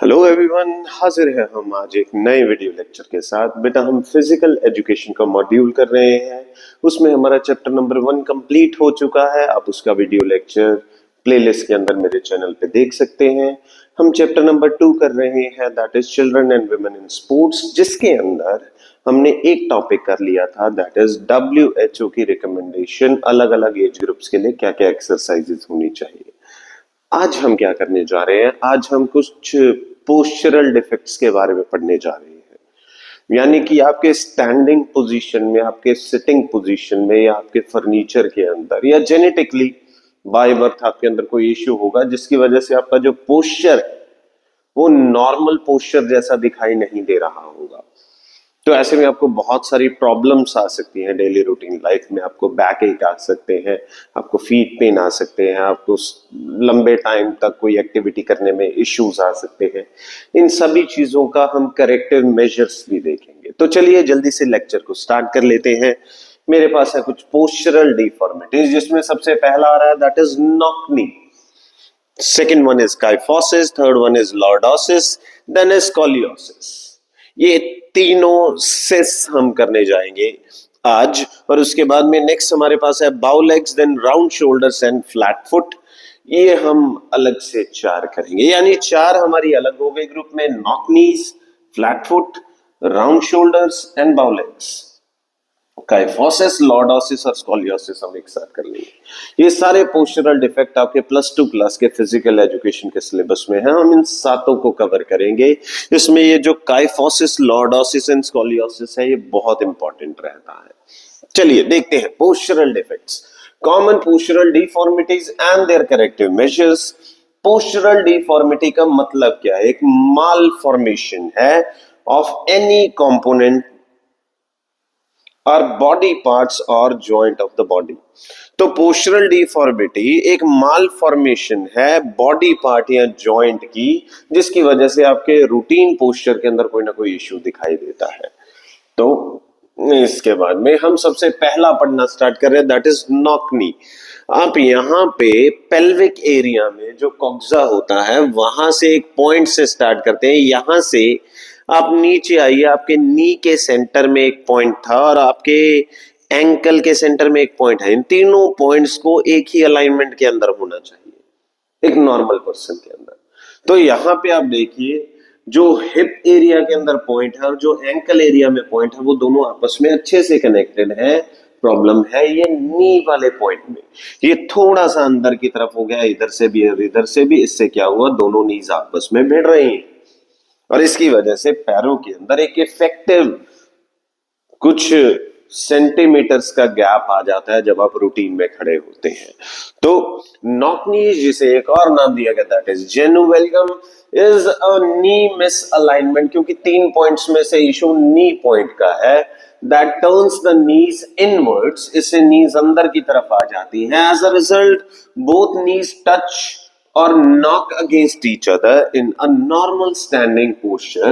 Hello everyone, हाजिर है हम आज एक नए वीडियो लेक्चर के साथ। बेटा हम फिजिकल एजुकेशन का मॉड्यूल कर रहे हैं। उसमें हमारा चैप्टर नंबर 1 कंप्लीट हो चुका है। आप उसका वीडियो लेक्चर प्लेलिस्ट के अंदर मेरे चैनल पे देख सकते हैं। हम चैप्टर नंबर 2 कर रहे हैं, that is children and women in sports, जिसके अंदर हमने एक टॉपिक कर लिया था, दैट इज WHO की रिकमेंडेशन अलग अलग एज ग्रुप्स के लिए क्या क्या एक्सरसाइजेस होनी चाहिए। आज हम क्या करने जा रहे हैं, आज हम कुछ पोस्चरल डिफेक्ट्स के बारे में पढ़ने जा रहे हैं। यानी कि आपके स्टैंडिंग पोजीशन में, आपके सिटिंग पोजीशन में, या आपके फर्नीचर के अंदर, या जेनेटिकली बाय बर्थ आपके अंदर कोई इश्यू होगा जिसकी वजह से आपका जो पोस्चर है वो नॉर्मल पोस्चर जैसा दिखाई नहीं दे रहा होगा। तो ऐसे में आपको बहुत सारी प्रॉब्लम्स आ सकती हैं डेली रूटीन लाइफ में। आपको बैक एक आ सकते हैं, आपको फीट पेन आ सकते हैं, आपको लंबे टाइम तक कोई एक्टिविटी करने में इश्यूज आ सकते हैं। इन सभी चीजों का हम करेक्टिव मेजर्स भी देखेंगे। तो चलिए जल्दी से लेक्चर को स्टार्ट कर लेते हैं। मेरे पास है कुछ पोस्चरल डिफॉर्मिटीज, जिसमें सबसे पहला आ रहा है that is knock knee, second one is kyphosis, third one is lordosis, then is scoliosis. ये तीनों सिस हम करने जाएंगे आज। और उसके बाद में नेक्स्ट हमारे पास है bow legs, then round shoulders and flat foot. ये हम अलग से 4 करेंगे, यानी 4 हमारी अलग हो गई ग्रुप में, knock knees, flat foot, round shoulders and बाउ लेग्स। काइफोसिस, लॉर्डोसिस और स्कोलियोसिस हम एक साथ कर लेंगे। ये सारे पोस्चरल डिफेक्ट आपके +2 क्लास के फिजिकल एजुकेशन के सिलेबस में है। हम इन सातों को कवर करेंगे। इसमें ये जो काइफोसिस, लॉर्डोसिस एंड स्कोलियोसिस है, ये बहुत इंपॉर्टेंट रहता है। चलिए देखते हैं postural defects, common postural deformities and their corrective measures. Postural deformity का मतलब क्या है? एक माल फॉर्मेशन है ऑफ एनी कंपोनेंट और बॉडी पार्ट्स और जॉइंट ऑफ द बॉडी। तो पोस्चरल डिफॉर्मिटी एक माल फॉर्मेशन है बॉडी पार्ट या जॉइंट की, जिसकी वजह से आपके रूटीन पोस्चर के अंदर कोई ना कोई इश्यू दिखाई देता है। तो इसके बाद में हम सबसे पहला पढ़ना स्टार्ट कर रहे हैं, दैट इज नॉक नी। आप यहाँ पे पेल्विक एरिया में जो कॉक्सा होता है वहां से एक पॉइंट से स्टार्ट करते हैं। यहां से आप नीचे आइए, आपके नी के सेंटर में एक पॉइंट था और आपके एंकल के सेंटर में एक पॉइंट है। इन तीनों पॉइंट्स को एक ही अलाइनमेंट के अंदर होना चाहिए एक नॉर्मल पर्सन के अंदर। तो यहाँ पे आप देखिए, जो हिप एरिया के अंदर पॉइंट है और जो एंकल एरिया में पॉइंट है, वो दोनों आपस में अच्छे से कनेक्टेड है। प्रॉब्लम है ये नी वाले पॉइंट में, ये थोड़ा सा अंदर की तरफ हो गया, इधर से भी और इधर से भी। इससे क्या हुआ, दोनों नीज आपस में भिड़ रही हैं और इसकी वजह से पैरों के अंदर एक इफेक्टिव कुछ सेंटीमीटर्स का गैप आ जाता है जब आप रूटीन में खड़े होते हैं। तो नॉक नी, जिसे एक और नाम दिया गया that is genu valgum, is a knee misalignment, क्योंकि 3 पॉइंट्स में से इशू नी पॉइंट का है, that turns the knees inwards. इससे नीज अंदर की तरफ आ जाती है। As a result both knees touch or knock against each other in a normal standing posture।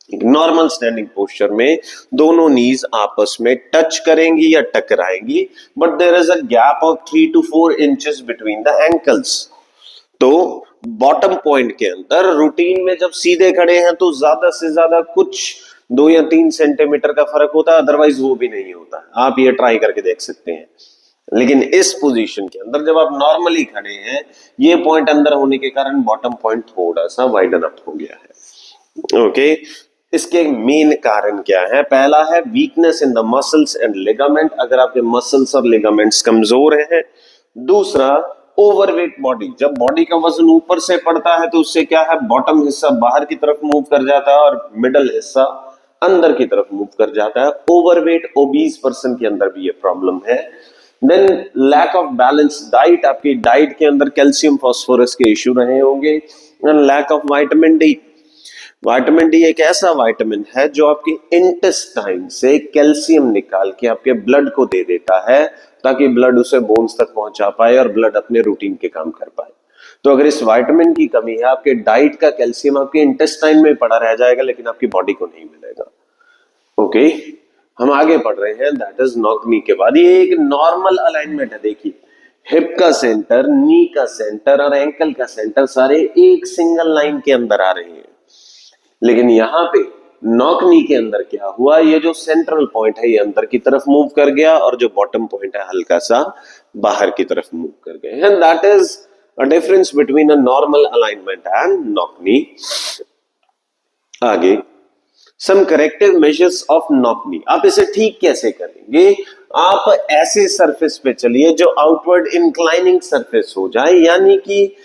Normal standing posture में दोनों नीज आपस में टच करेंगी या टकराएंगी, but there is a gap of 3 to 4 inches between the ankles. तो bottom point के अंदर रूटीन में जब सीधे खड़े हैं तो ज्यादा से ज्यादा कुछ 2 या 3 सेंटीमीटर का फर्क होता है, अदरवाइज वो भी नहीं होता। आप ये ट्राई करके देख सकते हैं। लेकिन इस पोजीशन के अंदर जब आप नॉर्मली खड़े हैं, ये पॉइंट अंदर होने के कारण बॉटम पॉइंट थोड़ा सा वाइडन अप हो गया है। ओके, इसके मेन कारण क्या है? पहला है weakness in the muscles and ligament, अगर आपके मसल्स और लिगामेंट्स कमजोर हैं। दूसरा, ओवरवेट बॉडी, जब बॉडी का वजन ऊपर से पड़ता है तो उससे क्या है, बॉटम हिस्सा बाहर की तरफ मूव कर जाता है और मिडल हिस्सा अंदर की तरफ मूव कर जाता है। ओवरवेट ओबीज पर्सन के अंदर भी ये प्रॉब्लम है। Then lack of balance diet, आपकी डाइट के अंदर कैल्शियम फास्फोरस के इश्यू रहे होंगे। And lack of vitamin D. Vitamin D एक ऐसा विटामिन है जो आपकी इंटेस्टाइन से कैल्शियम निकाल के आपके ब्लड को दे देता है, ताकि ब्लड उसे बोन्स तक पहुंचा पाए और ब्लड अपने रूटीन के काम कर पाए। तो अगर इस विटामिन की कमी है, आपके डाइट का कैल्शियम आपके इंटेस्टाइन में पड़ा रह जाएगा, लेकिन आपकी बॉडी को नहीं मिलेगा। ओके, हम आगे पढ़ रहे हैं, दैट इज नॉक नी के बाद। ये एक नॉर्मल अलाइनमेंट है। देखिए, हिप का सेंटर, नी का सेंटर और एंकल का सेंटर सारे एक सिंगल लाइन के अंदर आ रहे हैं। लेकिन यहाँ पे नॉक नी के अंदर क्या हुआ, ये जो सेंट्रल पॉइंट है ये अंदर की तरफ मूव कर गया और जो बॉटम पॉइंट है हल्का सा बाहर की तरफ मूव कर गया। And that is a difference between a normal alignment and knock knee. आगे some corrective measures of knock knee. आप इसे ठीक कैसे करेंगे? आप ऐसे सरफेस पे चलिए जो आउटवर्ड इंक्लाइनिंग सरफेस हो जाए, यानी कि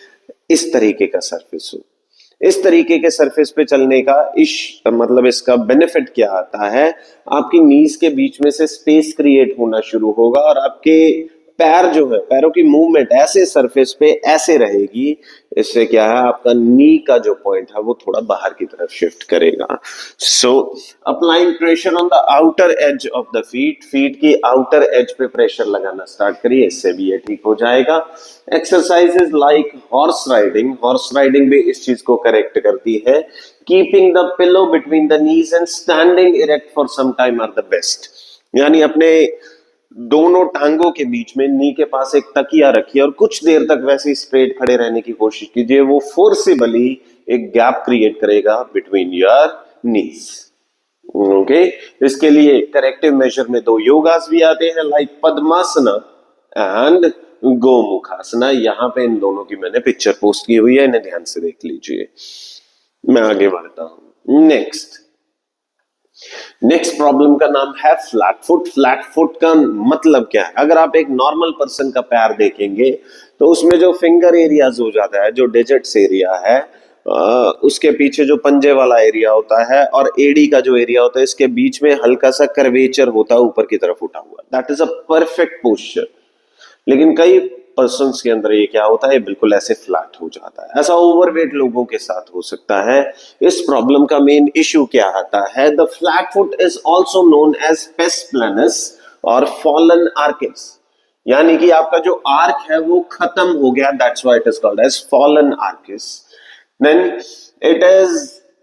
इस तरीके का सरफेस हो। इस तरीके के सरफेस पे चलने का मतलब इसका बेनिफिट क्या आता है, आपकी नीज के बीच में से स्पेस क्रिएट होना शुरू होगा और आपके पैर जो है, पैरों की मूवमेंट ऐसे सरफेस पे ऐसे रहेगी। इससे क्या है, आपका नी का जो पॉइंट है वो थोड़ा बाहर की तरफ शिफ्ट करेगा। So applying pressure on the outer edge of the feet, feet की आउटर एज पे प्रेशर लगाना स्टार्ट करिए, इससे भी ये ठीक हो जाएगा। Exercises like horse riding, horse riding भी इस चीज को करेक्ट करती है। Keeping the pillow between the knees and standing erect for some time are the best. यानी अपने दोनों टांगों के बीच में नी के पास एक तकिया रखिए और कुछ देर तक वैसे ही स्ट्रेट खड़े रहने की कोशिश कीजिए। वो फोर्सिबली एक गैप क्रिएट करेगा बिटवीन योर नीज। ओके, इसके लिए करेक्टिव मेजर में दो योगास भी आते हैं, लाइक पद्मासना एंड गोमुखासना। यहां पे इन दोनों की मैंने पिक्चर पोस्ट की हुई है, इन्हें ध्यान से देख लीजिए। मैं आगे बढ़ता हूं। नेक्स्ट प्रॉब्लम का नाम है फ्लैट फुट। फ्लैट फुट का मतलब क्या है? अगर आप एक नॉर्मल पर्सन का पैर देखेंगे तो उसमें जो फिंगर एरियाज हो जाता है, जो डिजिट्स एरिया है, उसके पीछे जो पंजे वाला एरिया होता है और एडी का जो एरिया होता है, इसके बीच में हल्का सा कर्वेचर होता है ऊपर की तरफ उठा हुआ। That is a perfect posture. लेकिन कई पर्सन्स के अंदर ये क्या होता है, बिल्कुल ऐसे फ्लैट हो जाता है। ऐसा ओवरवेट लोगों के साथ हो सकता है। इस प्रॉब्लम का मेन इश्यू क्या आता है? The flat foot is also known as pes planus और फॉलन आर्किस। यानी कि आपका जो आर्क है वो खत्म हो गया, that's why it is called as fallen arches. Then it is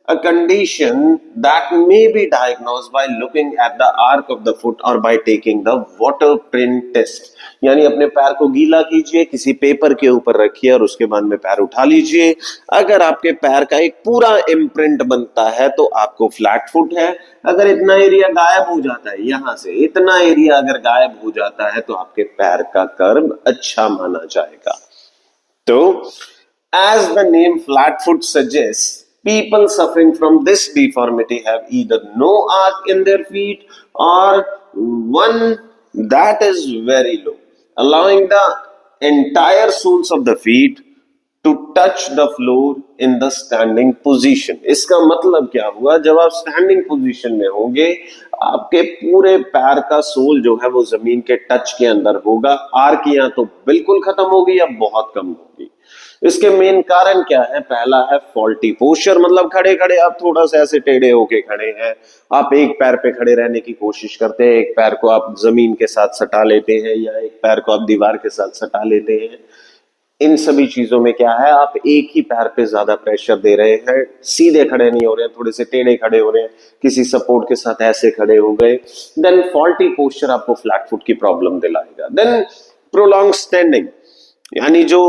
a condition that may be diagnosed by looking at the arc of the foot or by taking the water print test. यानी अपने पैर को गीला कीजिए, किसी paper के ऊपर रखिए और उसके बाद में पैर उठा लीजिए। अगर आपके पैर का एक पूरा इम्प्रिंट बनता है तो आपको फ्लैट फुट है। अगर इतना एरिया गायब हो जाता है, यहां से इतना एरिया अगर गायब हो जाता है तो आपके पैर का कर्व अच्छा माना जाएगा। तो as the name flat foot suggests, people suffering from this deformity have either no arc in their feet or one that is very low, allowing the entire soles of the feet to touch the floor in the standing position. इसका मतलब क्या हुआ? जब आप standing position में होंगे, आपके पूरे पैर का सोल जो है वो जमीन के टच के अंदर होगा। आर्क या तो बिल्कुल खत्म होगी या बहुत कम होगी। इसके मेन कारण क्या है? पहला है फॉल्टी पोस्चर, मतलब खड़े खड़े आप थोड़ा सा ऐसे टेढ़े होके खड़े हैं। आप एक पैर पे खड़े रहने की कोशिश करते हैं, एक पैर को आप जमीन के साथ सटा लेते हैं या एक पैर को आप दीवार के साथ सटा लेते हैं। इन सभी चीजों में क्या है, आप एक ही पैर पे ज्यादा प्रेशर दे रहे हैं, सीधे खड़े नहीं हो रहे हैं, थोड़े से टेढ़े खड़े हो रहे हैं, किसी सपोर्ट के साथ ऐसे खड़े हो गए। देन फॉल्टी पोस्चर आपको फ्लैट फुट की प्रॉब्लम दिलाएगा। देन प्रोलॉन्ग स्टैंडिंग, यानी जो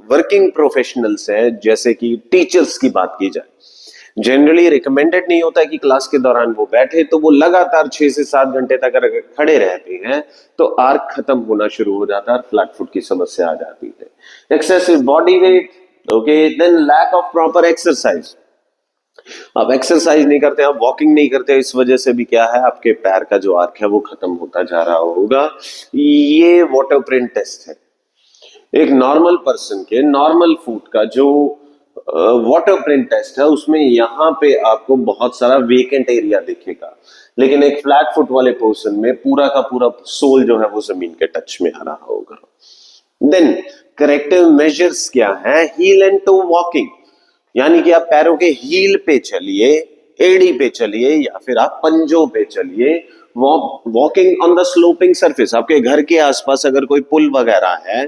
वर्किंग प्रोफेशनल्स है, जैसे कि टीचर्स की बात की जाए, जनरली रिकमेंडेड नहीं होता है कि क्लास के दौरान वो बैठे, तो वो लगातार 6 से 7 घंटे तक अगर खड़े रहते हैं तो आर्क खत्म होना शुरू हो जाता है और फ्लैट फुट की समस्या आ जाती है। Excessive body weight, okay, then lack of proper exercise. आप एक्सरसाइज नहीं करते, आप वॉकिंग नहीं करते, इस वजह से भी क्या है, आपके पैर का जो आर्क है वो खत्म होता जा रहा होगा। ये वाटर प्रिंट टेस्ट है। एक नॉर्मल पर्सन के नॉर्मल फुट का जो वाटर प्रिंट टेस्ट है, उसमें यहां पे आपको बहुत सारा वेकेंट एरिया दिखेगा, लेकिन एक फ्लैट फुट वाले पर्सन में पूरा का पूरा सोल जो है वो जमीन के टच में आ रहा होगा। देन करेक्टिव मेजर्स क्या है? हील एंड टो वॉकिंग, यानी कि आप पैरों के हील पे चलिए, एड़ी पे चलिए या फिर आप पंजों पे चलिए। Walking on the sloping surface, आपके घर के आसपास अगर कोई पुल वगैरह है,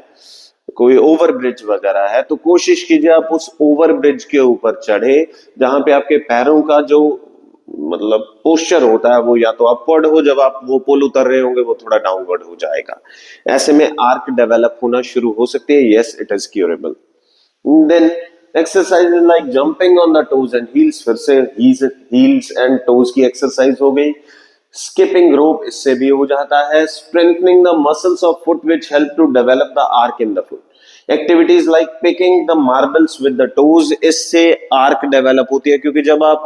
कोई ओवर ब्रिज वगैरह है, तो कोशिश कीजिए आप उस ओवर ब्रिज के ऊपर चढ़े जहां पे आपके पैरों का जो मतलब पोस्चर होता है वो या तो अपवर्ड हो, जब आप वो पुल उतर रहे होंगे वो थोड़ा डाउनवर्ड हो जाएगा। ऐसे में आर्क डेवलप होना शुरू हो सकती है। Yes, it is curable. Then exercises like jumping on the toes and heels, फिर से हील्स एंड टोज की एक्सरसाइज हो गई। स्किपिंग रोप, इससे भी हो जाता है। Strengthening the muscles of foot which help to develop the arch in the foot. Activities like picking the marbles with the toes, इससे आर्क डेवलप होती है, क्योंकि जब आप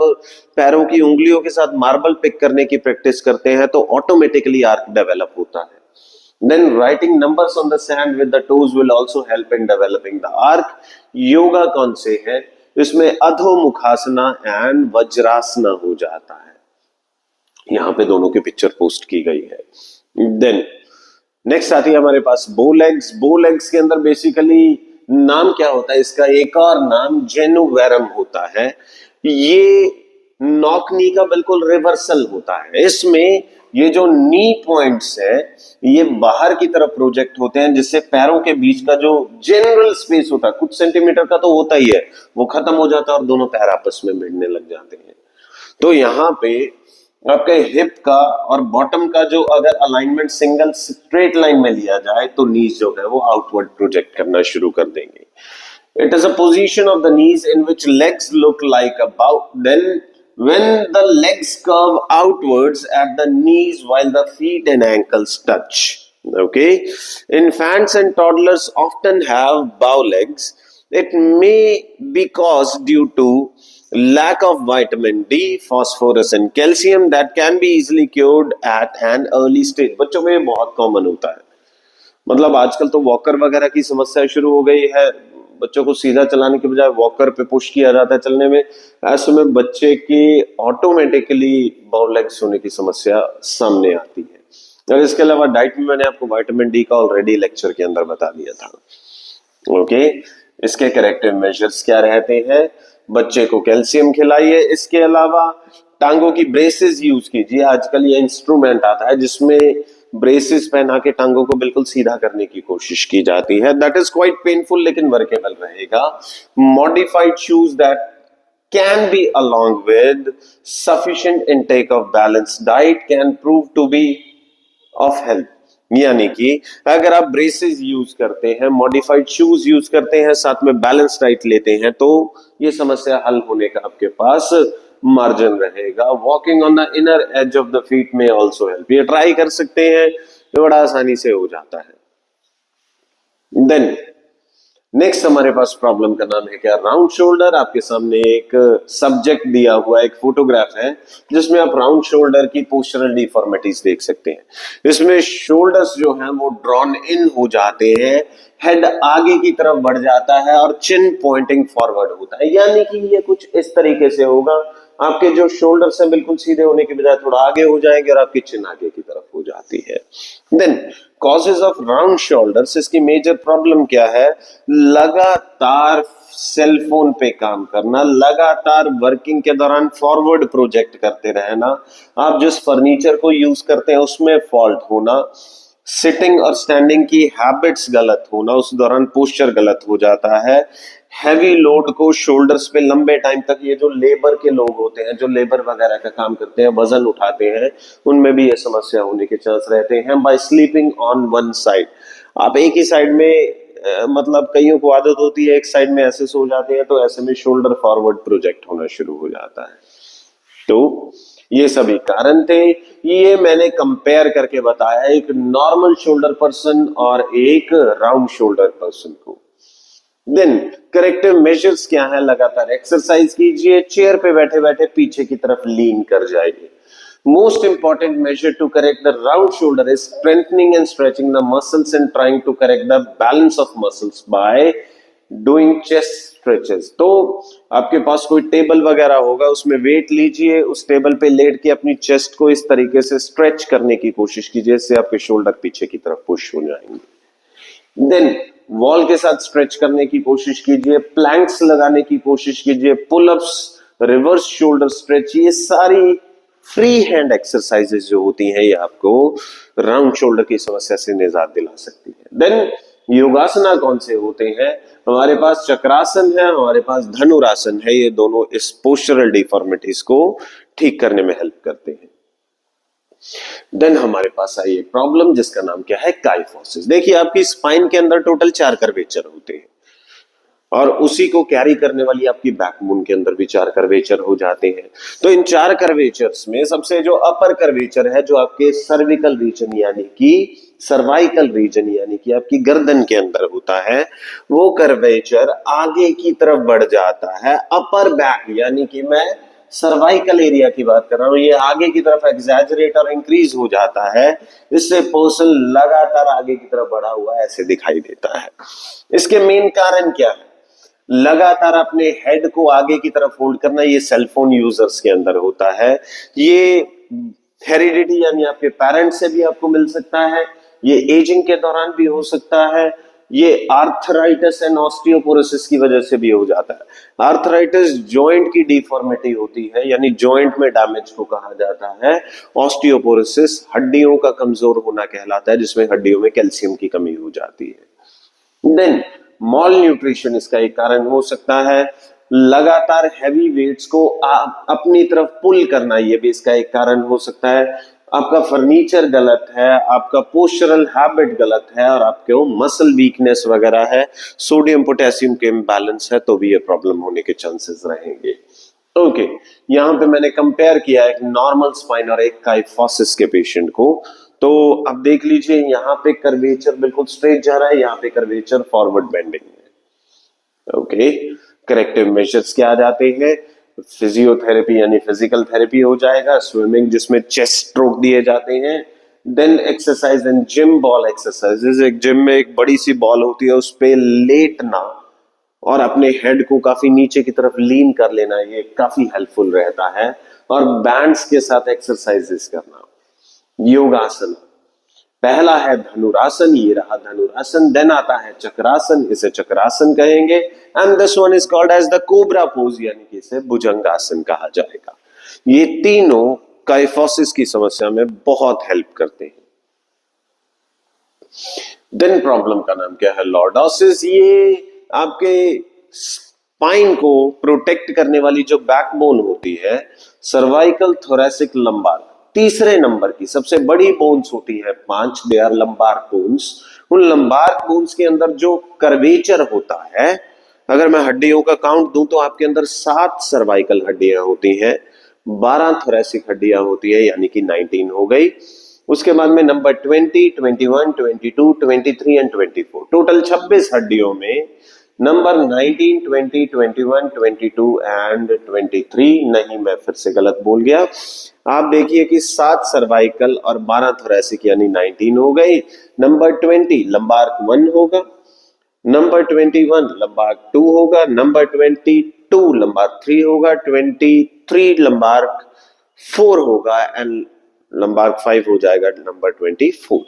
पैरों की उंगलियों के साथ मार्बल पिक करने की प्रैक्टिस करते हैं तो ऑटोमेटिकली आर्क डेवलप होता है। Then writing numbers on the sand with the toes will also help in developing the arc. Yoga कौन से है? इसमें अधोमुखासना एंड वज्रासना हो जाता है। यहां पे दोनों की पिक्चर पोस्ट की गई है। देन नेक्स्ट आती है हमारे पास बो लेग्स। बो लेग्स के अंदर बेसिकली नाम क्या होता है इसका, एक और नाम जेनुवेरम होता है। ये नॉक नी का बिल्कुल रिवर्सल होता है। इसमें ये जो नी पॉइंट्स है ये बाहर की तरफ प्रोजेक्ट होते हैं, जिससे पैरों के बीच का जो जनरल स्पेस होता है, कुछ सेंटीमीटर का तो होता ही है, वो खत्म हो जाता है और दोनों पैर आपस में भिड़ने लग जाते हैं। तो यहाँ पे आपके हिप का और बॉटम का जो अगर अलाइनमेंट सिंगल स्ट्रेट लाइन में लिया जाए तो नीज जो है वो आउटवर्ड प्रोजेक्ट करना शुरू कर देंगे। It is a position of the knees in which legs look like a bow. Then when the legs curve outwards at the knees while the feet and ankles touch. Okay. Infants and toddlers often have bow legs. It may be caused due to lack of vitamin D, phosphorus and calcium that can be easily cured at an early stage. बच्चों में ये बहुत common होता है। मतलब आजकल तो walker वगैरह की समस्या शुरू हो गई है, बच्चों को सीधा चलाने के बजाय वॉकर पे पुश किया जाता है चलने में। ऐसे में बच्चे की ऑटोमेटिकली बाउ लेग्स होने की समस्या सामने आती है। और इसके अलावा डाइट में मैंने आपको विटामिन डी का ऑलरेडी लेक्चर के अंदर बता दिया था। ओके, इसके करेक्टिव मेजर्स क्या रहते हैं? बच्चे को कैल्शियम खिलाइए। इसके अलावा टांगों की ब्रेसेस यूज कीजिए। आजकल ये इंस्ट्रूमेंट आता है जिसमें ब्रेसेस पहना के टांगों को बिल्कुल सीधा करने की कोशिश की जाती है। दैट इज क्वाइट पेनफुल लेकिन वर्केबल रहेगा। Modified shoes that can be along with sufficient intake of balanced diet can prove to be of help. यानी कि अगर आप ब्रेसेस यूज करते हैं, मॉडिफाइड शूज यूज करते हैं, साथ में बैलेंस डाइट लेते हैं, तो ये समस्या हल होने का आपके पास मार्जिन रहेगा। Walking on the inner as of the feet में ऑल्सो हेल्प। ये ट्राई कर सकते हैं, ये बड़ा आसानी से हो जाता है। देन नेक्स्ट हमारे पास प्रॉब्लम का नाम है क्या? Round shoulder. आपके सामने एक सब्जेक्ट दिया हुआ एक फोटोग्राफ है जिसमें आप राउंड शोल्डर की पोस्चरल डिफॉर्मिटीज देख सकते हैं। इसमें शोल्डर्स जो हैं वो ड्रॉन इन हो जाते हैं, हेड आगे की तरफ बढ़ जाता है और चिन पॉइंटिंग फॉरवर्ड होता है। यानी कि ये कुछ इस तरीके से होगा, आपके जो शोल्डर्स हैं बिल्कुल सीधे होने के बजाय थोड़ा आगे हो जाएंगे और आपकी चिन आगे की तरफ हो जाती है। Then causes of round shoulders, इसकी मेजर प्रॉब्लम क्या है? लगातार सेलफोन पे काम करना, लगातार वर्किंग के दौरान फॉरवर्ड प्रोजेक्ट करते रहना, आप जिस फर्नीचर को यूज करते हैं उसमें फॉल्ट होना, सिटिंग और स्टैंडिंग की हैबिट्स गलत होना, उस दौरान पोस्चर गलत हो जाता है। हैवी लोड को शोल्डर्स पे लंबे टाइम तक, ये जो लेबर के लोग होते हैं, जो लेबर वगैरह का काम करते हैं, वजन उठाते हैं, उनमें भी ये समस्या होने के चांस रहते हैं। By sleeping on one side, आप एक ही साइड में मतलब कईयों को आदत होती है एक साइड में ऐसे सो जाते हैं, तो ऐसे में शोल्डर फॉरवर्ड प्रोजेक्ट होना शुरू हो जाता है। तो ये सभी कारण थे, ये मैंने कंपेयर करके बताया एक नॉर्मल शोल्डर पर्सन और एक राउंड शोल्डर पर्सन को। देन करेक्टिव मेजर्स क्या है? लगातार एक्सरसाइज कीजिए, चेयर पे बैठे बैठे पीछे की तरफ लीन कर जाइए। Most important measure to correct the round shoulder is strengthening and stretching the muscles and trying to correct the balance of muscles by doing chest stretches। तो आपके पास कोई टेबल वगैरह होगा, उसमें वेट लीजिए, उस टेबल पे लेट के अपनी चेस्ट को इस तरीके से स्ट्रेच करने की कोशिश कीजिए, इससे आपके शोल्डर पीछे की तरफ पुश हो जाएंगे। देन वॉल के साथ स्ट्रेच करने की कोशिश कीजिए, प्लैंक्स लगाने की कोशिश कीजिए, पुलअप्स, रिवर्स शोल्डर स्ट्रेच, ये सारी फ्री हैंड एक्सरसाइजेस जो होती हैं ये आपको राउंड शोल्डर की समस्या से निजात दिला सकती है। देन योगासना कौन से होते हैं? हमारे पास चक्रासन है, हमारे पास धनुरासन है, ये दोनों इस पोस्चरल डिफॉर्मिटीज को ठीक करने में हेल्प करते हैं। देन हमारे पास आई एक प्रॉब्लम जिसका नाम क्या है? काइफोसिस। देखिए आपकी स्पाइन के अंदर टोटल 4 कर्वेचर होते हैं और उसी को कैरी करने वाली आपकी बैकबोन के अंदर भी 4 कर्वेचर हो जाते हैं। तो इन 4 कर्वेचर्स में सबसे जो अपर कर्वेचर है, जो आपके सर्विकल रीजन यानी कि सर्वाइकल रीजन यानी कि आपकी गर्दन के अंदर होता है, वो कर्वेचर आगे की तरफ बढ़ जाता है। अपर बैक यानी कि मैं सर्वाइकल एरिया की बात कर रहा हूं, ये आगे की तरफ एग्जैजरेट और इंक्रीज हो जाता है। इससे पर्सन लगातार आगे की तरफ बढ़ा हुआ ऐसे दिखाई देता है। इसके मेन कारण क्या है? लगातार अपने हेड को आगे की तरफ होल्ड करना, ये सेलफोन यूजर्स के अंदर होता है। ये हेरिडिटी यानी आपके पेरेंट्स से भी आपको मिल सकता है, ये एजिंग के दौरान भी हो सकता है, ये आर्थराइटिस एंड ऑस्टियोपोरोसिस की वजह से भी हो जाता है। आर्थराइटिस जॉइंट की डिफॉर्मिटी होती है, यानी जॉइंट में डैमेज को कहा जाता है। ऑस्टियोपोरोसिस हड्डियों का कमजोर होना कहलाता है, जिसमें हड्डियों में कैल्शियम की कमी हो जाती है। देन मॉल न्यूट्रिशन इसका एक कारण हो सकता है। लगातार हैवी वेट्स को अपनी तरफ पुल करना, ये भी इसका एक कारण हो सकता है। आपका फर्नीचर गलत है, आपका पोस्चरल हैबिट गलत है, और आपके मसल वीकनेस वगैरह है, सोडियम पोटेशियम के इम्बैलेंस है, तो भी ये प्रॉब्लम होने के चांसेस रहेंगे। ओके, यहां पे मैंने कंपेयर किया एक नॉर्मल स्पाइन और एक काइफोसिस के पेशेंट को। तो अब देख लीजिए, यहाँ पे कर्वेचर बिल्कुल स्ट्रेट जा रहा है, यहाँ पे कर्वेचर फॉरवर्ड बेंडिंग है। ओके, करेक्टिव मेजर्स क्या आ जाते हैं? फिजियोथेरेपी यानी फिजिकल थेरेपी हो जाएगा, स्विमिंग जिसमें चेस्ट स्ट्रोक दिए जाते हैं, then exercise and gym ball exercises. एक जिम में एक बड़ी सी बॉल होती है, उस पे लेटना और अपने हेड को काफी नीचे की तरफ लीन कर लेना, ये काफी हेल्पफुल रहता है। और बैंड्स के साथ एक्सरसाइजेस करना। योगासन, पहला है धनुरासन, ये रहा धनुरासन। देन आता है चक्रासन, इसे चक्रासन कहेंगे। And this one is called as the cobra pose, यानी कि इसे भुजंगासन कहा जाएगा। ये तीनों काइफोसिस की समस्या में बहुत हेल्प करते हैं। देन प्रॉब्लम का नाम क्या है? लॉर्डोसिस। ये आपके स्पाइन को प्रोटेक्ट करने वाली जो बैकबोन होती है, सर्वाइकल, थोरैसिक, लंबार, तीसरे नंबर की सबसे बड़ी बोन्स होती है 5, दे आर लंबार बोन्स। उन लंबार बोन्स के अंदर जो कर्वेचर होता है, अगर मैं हड्डियों का काउंट दूं तो आपके अंदर 7 सर्वाइकल हड्डियां होती हैं, 12 थोरैसिक हड्डियां होती है, यानी कि 19 हो गई। उसके बाद में नंबर 20, 21, 22, 23 एंड 24, टोटल 26 हड्डियों में नंबर 19, 20, 21, 22 एंड 23, नहीं मैं फिर से गलत बोल गया। आप देखिए कि 7 सर्वाइकल और 12 थोरैसिक यानी 19 हो गई। नंबर 20 लंबार्क 1 होगा, नंबर 21 लंबार्क 2 होगा, नंबर 22 लंबार्क 3 होगा, 23 लंबार्क 4 होगा एंड लंबार्क 5 हो जाएगा नंबर 24।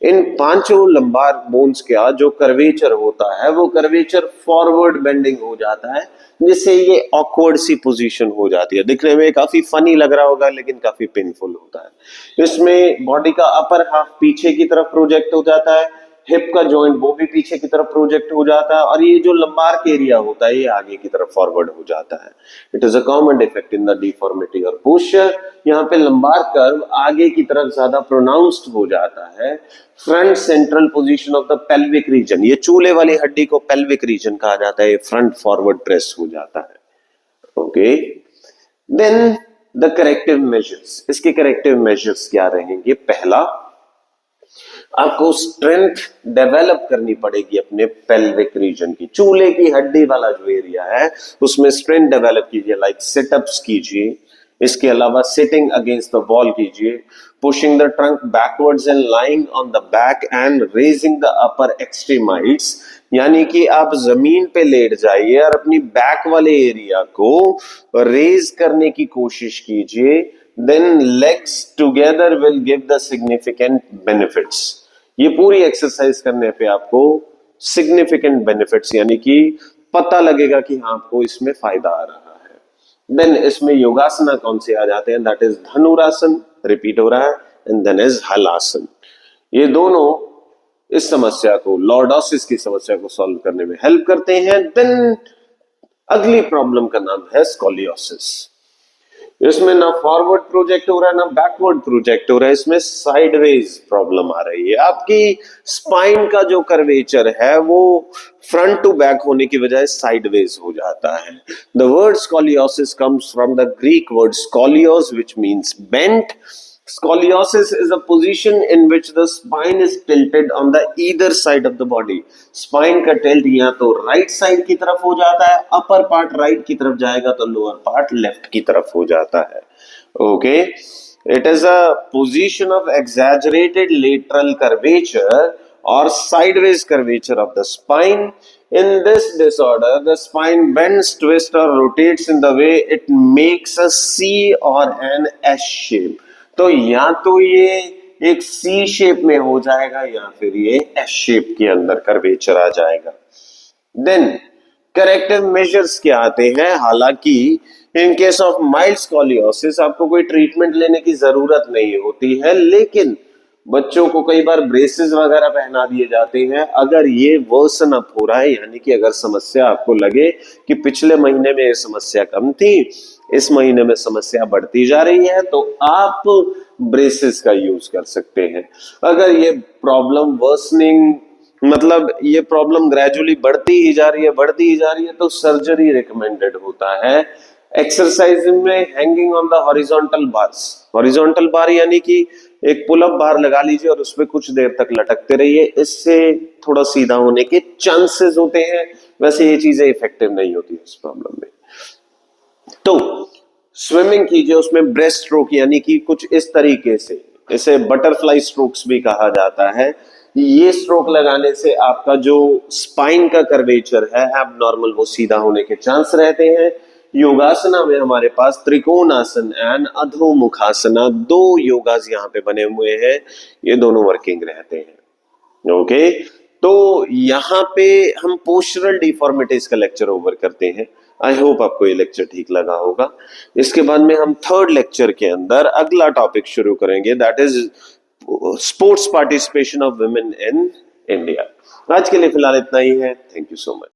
इन पांचों लंबार बोन्स का जो कर्वेचर होता है, वो कर्वेचर फॉरवर्ड बेंडिंग हो जाता है, जिससे ये ऑकवर्ड सी पोजीशन हो जाती है। दिखने में काफी फनी लग रहा होगा, लेकिन काफी पेनफुल होता है। इसमें बॉडी का अपर हाफ पीछे की तरफ प्रोजेक्ट हो जाता है, हिप का जॉइंट वो भी पीछे की तरफ प्रोजेक्ट हो जाता है, और ये जो लंबार्क एरिया होता है, ये आगे की तरफ फॉरवर्ड हो जाता है। It is a common defect in the deformity और पोस्चर। यहाँ पे लंबार कर्व आगे की तरफ ज्यादा प्रोनाउंस्ड हो जाता है। Front central position of the pelvic region, ये चूले वाली हड्डी को पेल्विक रीजन कहा जाता है, फ्रंट फॉरवर्ड प्रेस हो जाता है। Okay, then the corrective measures. इसके करेक्टिव मेजर्स क्या रहेंगे? पहला, आपको स्ट्रेंथ डेवलप करनी पड़ेगी अपने पेल्विक रीजन की, चूले की हड्डी वाला जो एरिया है उसमें स्ट्रेंथ डेवलप कीजिए, लाइक सिटअप्स कीजिए। इसके अलावा सिटिंग अगेंस्ट द वॉल कीजिए, pushing the trunk backwards and lying on the back and raising the upper extremities, यानी कि आप जमीन पे लेट जाइए और अपनी बैक वाले एरिया को रेज करने की कोशिश कीजिए। Then legs together will give the significant benefits. ये पूरी एक्सरसाइज करने पे आपको सिग्निफिकेंट बेनिफिट्स, यानी कि पता लगेगा कि हाँ आपको इसमें फायदा आ रहा है। देन इसमें योगासना कौन से आ जाते हैं? दैट इज धनुरासन, रिपीट हो रहा है, एंड देन इज हलासन। ये दोनों इस समस्या को, लॉर्डोसिस की समस्या को सॉल्व करने में हेल्प करते हैं। देन अगली प्रॉब्लम का नाम है स्कोलियोसिस। इसमें ना फॉरवर्ड प्रोजेक्ट हो रहा है ना बैकवर्ड प्रोजेक्ट हो रहा है, इसमें साइडवेज प्रॉब्लम आ रही है। आपकी स्पाइन का जो कर्वेचर है वो फ्रंट टू बैक होने की बजाय साइडवेज हो जाता है। The word scoliosis comes from the Greek word scolios which means bent. Scoliosis is a position in which the spine is tilted on the either side of the body. Spine का tilt या तो right side की तरफ हो जाता है, upper part right की तरफ जाएगा तो lower part left की तरफ हो जाता है। Okay, it is a position of exaggerated lateral curvature or sideways curvature of the spine. In this disorder, the spine bends, twists or rotates in the way it makes a C or an S shape. तो या तो ये एक सी shape में हो जाएगा या फिर ये एस शेप के अंदर कर्वेचर आ जाएगा। देन करेक्टिव मेजर्स क्या आते हैं? हालांकि in case of mild scoliosis आपको कोई ट्रीटमेंट लेने की जरूरत नहीं होती है, लेकिन बच्चों को कई बार ब्रेसेस वगैरह पहना दिए जाते हैं। अगर ये वर्सन अप हो रहा है, यानी कि अगर समस्या आपको लगे कि पिछले महीने में ये समस्या कम थी, इस महीने में समस्या बढ़ती जा रही है, तो आप ब्रेसेस का यूज कर सकते हैं। अगर ये प्रॉब्लम वर्सनिंग मतलब ये प्रॉब्लम ग्रेजुअली बढ़ती ही जा रही है तो सर्जरी रिकमेंडेड होता है। एक्सरसाइज में hanging on the horizontal bars, horizontal बार यानी कि एक पुल अप बार लगा लीजिए और उसमें कुछ देर तक लटकते रहिए, इससे थोड़ा सीधा होने के चांसेस होते हैं। वैसे ये चीजें इफेक्टिव नहीं होती इस प्रॉब्लम में। तो स्विमिंग कीजिए, उसमें ब्रेस्ट स्ट्रोक यानी कि कुछ इस तरीके से, इसे बटरफ्लाई स्ट्रोक्स भी कहा जाता है। ये स्ट्रोक लगाने से आपका जो स्पाइन का कर्वेचर है एबनॉर्मल, वो सीधा होने के चांस रहते हैं। योगासना में हमारे पास त्रिकोणासन एंड अधोमुखासना, दो योगास यहाँ पे बने हुए हैं, ये दोनों वर्किंग रहते हैं। ओके, तो यहाँ पे हम पोस्चरल डिफॉर्मिटीज का लेक्चर ओवर करते हैं। आई होप आपको ये लेक्चर ठीक लगा होगा। इसके बाद में हम थर्ड लेक्चर के अंदर अगला टॉपिक शुरू करेंगे, that is sports participation of women in India. आज के लिए फिलहाल इतना ही है। Thank you so much.